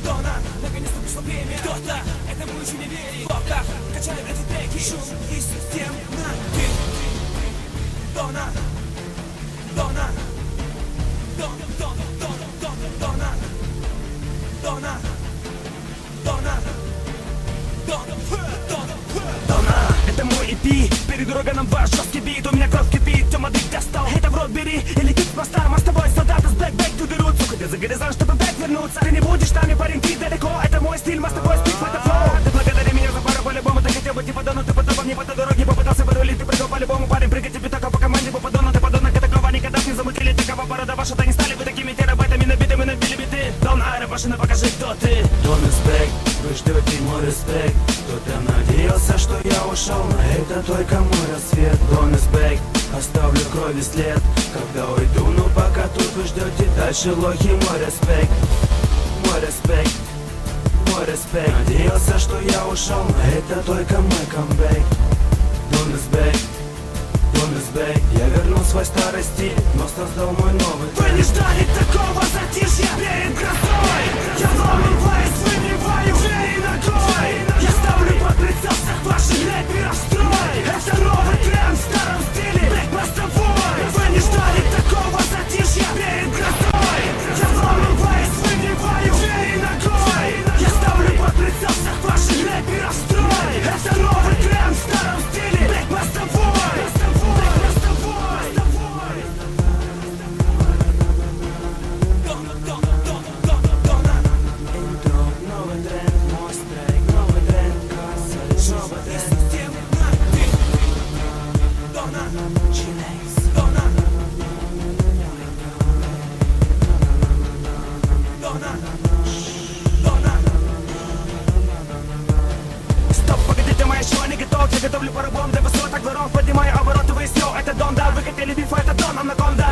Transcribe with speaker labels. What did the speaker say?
Speaker 1: Дона, наконец-то пришло время. Кто-то этому еще не верит. В локах качают эти треки. Шум и системно. Ты, Дона, Дона, Дона, Дона, Дона, Дона, Дона, Дона, Дона, Дона. Это мой EP, перед ураганом ваш жесткий бит. У меня кровь кипит, Тёма дых достал. Это в рот бери, или кит моста. Мы с тобой солдаты с Black Back to the roots. Уходи за горизонт, чтобы опять вернуться. Ты не будешь нами, парень, ты далеко. Это мой стиль, мы с тобой спит по флоу. Ты благодари меня за пару по-любому. Ты хотел бы типа Дона, ты потом не по той дороге попытался вырулить. Ты прыгал по-любому, парень, прыгай тебе только по команде. По Дона, ты подонок, и такого никогда не замутили. Такова порода ваша-то не стали вы такими терабайтами набитыми, набили биты. Дон Айра, машина, покажи, кто ты.
Speaker 2: Дон Респект, вы ждете мой респект. Кто-то надеялся, что я ушел, но это только мой рассвет. Дон Респект, оставлю крови след. Когда уйду, но пока тут вы ждете дальше лохи. Мой респект, мой респект, мой респект. Надеялся, что я ушел, но это только мой камбэк. Дон Респект, Дон Респект. Я вернул свой старый стиль, но создал мой новый.
Speaker 1: Вы не ждали такого затишья перед грозой. Я вламываюсь, выбиваю двери ногой. Я ставлю под прицел всех ваших рэперов строй. Это новый тренд в старом стиле, блэк мостовой. Вы не ждали такого затишья перед грозой. Я вламываюсь, выбиваю двери ногой. Я ставлю под прицел всех ваших рэперов строй. Это новый тренд в старом стиле, блэк мостовой. Стоп, погодите, моя еще не готов. Я готовлю пару бомб для высоток дворов. Поднимаю обороты, вы все, это Дон, да. Вы хотели бифа, это Дон, анаконда.